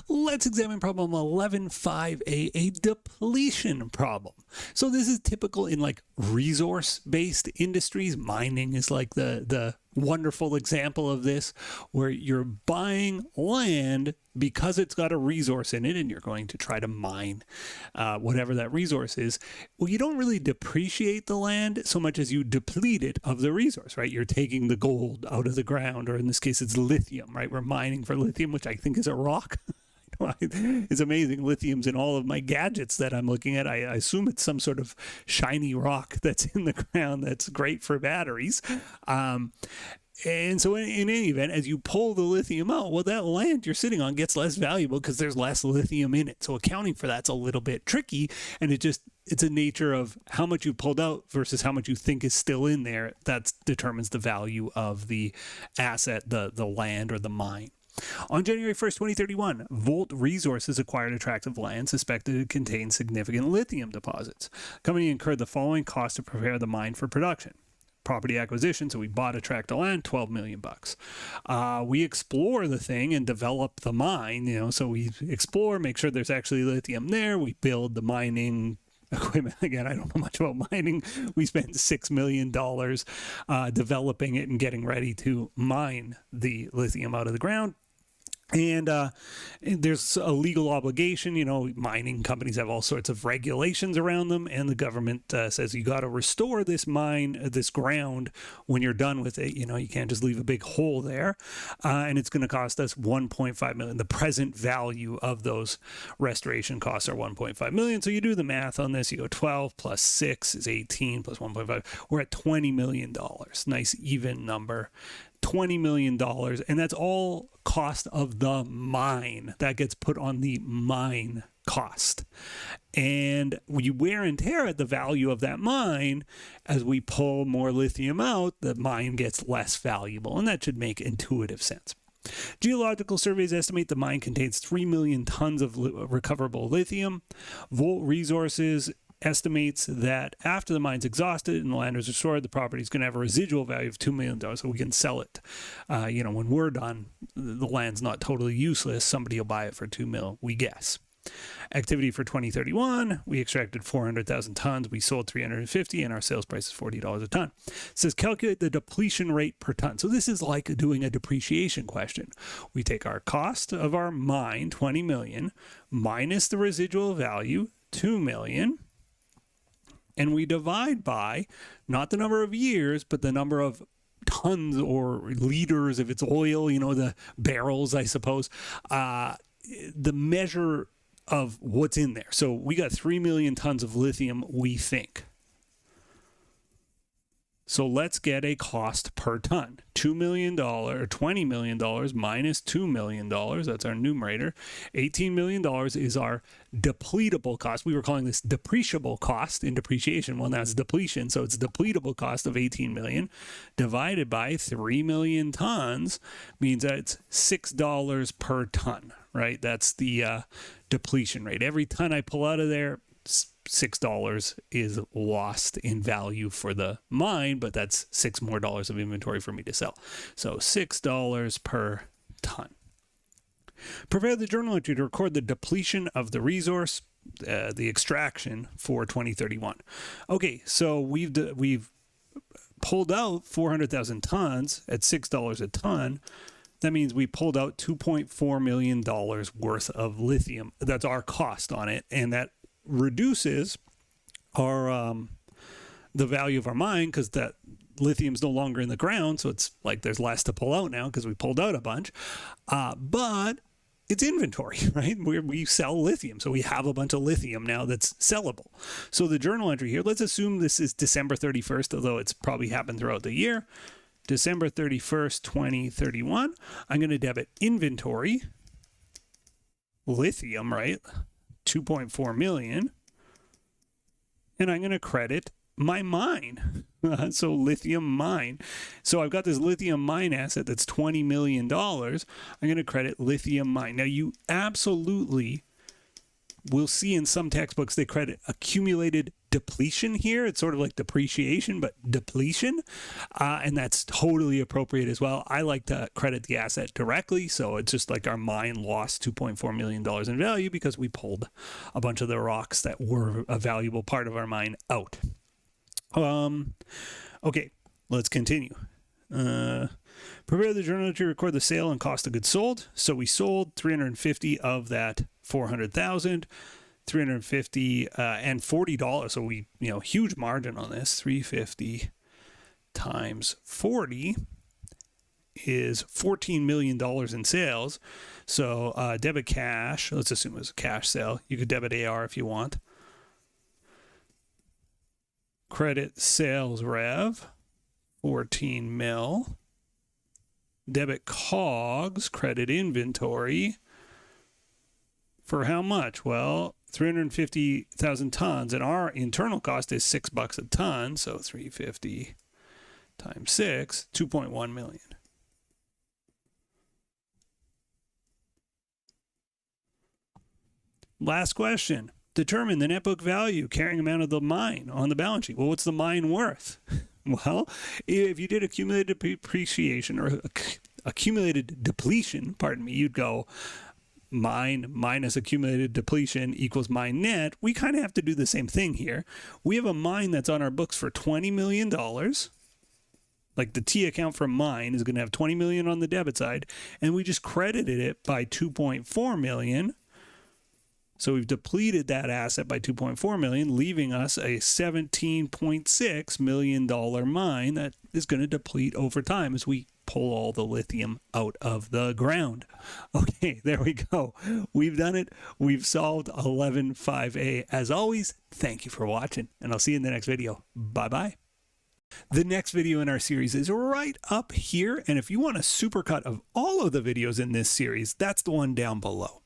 Let's examine problem 11.5a, a depletion problem. So this is typical in like resource-based industries. Mining is like the wonderful example of this, where you're buying land because it's got a resource in it and you're going to try to mine whatever that resource is. Well, you don't really depreciate the land so much as you deplete it of the resource, right? You're taking the gold out of the ground, or in this case, it's lithium, right? We're mining for lithium, which I think is a rock. It's amazing. Lithium's in all of my gadgets that I'm looking at. I assume it's some sort of shiny rock that's in the ground that's great for batteries. And so in any event, as you pull the lithium out, well, that land you're sitting on gets less valuable because there's less lithium in it. So accounting for that's a little bit tricky. And it's a nature of how much you pulled out versus how much you think is still in there. That determines the value of the asset, the land or the mine. On January 1st, 2031, Volt Resources acquired a tract of land suspected to contain significant lithium deposits. The company incurred the following costs to prepare the mine for production. Property acquisition, so we bought a tract of land, $12 million. We explore the thing and develop the mine, so we explore, make sure there's actually lithium there. We build the mining equipment. Again, I don't know much about mining. We spent $6 million developing it and getting ready to mine the lithium out of the ground. And there's a legal obligation, mining companies have all sorts of regulations around them, and the government says you got to restore this ground when you're done with it. You can't just leave a big hole there. And it's going to cost us $1.5 million. The present value of those restoration costs are $1.5 million. So you do the math on this, you go 12 plus 6 is 18 plus 1.5. We're at $20 million. Nice even number. $20 million, and that's all cost of the mine. That gets put on the mine cost. And when you wear and tear at the value of that mine, as we pull more lithium out, the mine gets less valuable, and that should make intuitive sense. Geological surveys estimate the mine contains 3 million tons of recoverable lithium. Volt Resources estimates that after the mine's exhausted and the land is restored, the property is going to have a residual value of $2 million, so we can sell it. When we're done, the land's not totally useless. Somebody will buy it for $2 million, we guess. Activity for 2031, we extracted 400,000 tons, we sold 350, and our sales price is $40 a ton. It says calculate the depletion rate per ton. So this is like doing a depreciation question. We take our cost of our mine, 20 million, minus the residual value, 2 million, and we divide by not the number of years, but the number of tons or liters if it's oil, the barrels, I suppose, the measure of what's in there. So we got 3 million tons of lithium, we think. So let's get a cost per ton. $2 million, or $20 million minus $2 million. That's our numerator. $18 million is our depletable cost. We were calling this depreciable cost in depreciation. Well, that's depletion. So it's depletable cost of 18 million divided by 3 million tons means that it's $6 per ton, right? That's the depletion rate. Every ton I pull out of there, $6 is lost in value for the mine, but that's $6 more of inventory for me to sell. So $6 per ton. Prepare the journal entry to record the depletion of the resource, the extraction for 2031. Okay, so we've pulled out 400,000 tons at $6 a ton. That means we pulled out $2.4 million worth of lithium. That's our cost on it, and that reduces our the value of our mine because that lithium's no longer in the ground, so it's like there's less to pull out now because we pulled out a bunch. But it's inventory, right? We sell lithium, so we have a bunch of lithium now that's sellable. So the journal entry here, let's assume this is December 31st, although it's probably happened throughout the year. December 31st, 2031. I'm going to debit inventory, lithium, right? 2.4 million. And I'm going to credit my mine. So lithium mine. So I've got this lithium mine asset that's $20 million. I'm going to credit lithium mine. Now you absolutely will see in some textbooks they credit accumulated depletion here. It's sort of like depreciation, but depletion. And that's totally appropriate as well. I like to credit the asset directly. So it's just like our mine lost $2.4 million in value because we pulled a bunch of the rocks that were a valuable part of our mine out. Okay, let's continue. Prepare the journal to record the sale and cost of goods sold. So we sold 350 of that 400,000, 350 and $40. So we, huge margin on this. 350 times 40 is $14 million in sales. So debit cash, let's assume it was a cash sale. You could debit AR if you want. Credit sales rev, 14 mil. Debit COGS, credit inventory, for how much? Well, 350,000 tons, and our internal cost is $6 a ton, so 350 times 6, 2.1 million. Last question. Determine the net book value carrying amount of the mine on the balance sheet. Well, what's the mine worth? Well, if you did accumulated depreciation or accumulated depletion, you'd go mine minus accumulated depletion equals mine net. We kind of have to do the same thing here. We have a mine that's on our books for $20 million. Like the T account for mine is going to have 20 million on the debit side, and we just credited it by 2.4 million. So we've depleted that asset by 2.4 million, leaving us a $17.6 million mine that is going to deplete over time as we pull all the lithium out of the ground. Okay, there we go. We've done it. We've solved 11.5a. As always, thank you for watching, and I'll see you in the next video. Bye-bye. The next video in our series is right up here, and if you want a supercut of all of the videos in this series, that's the one down below.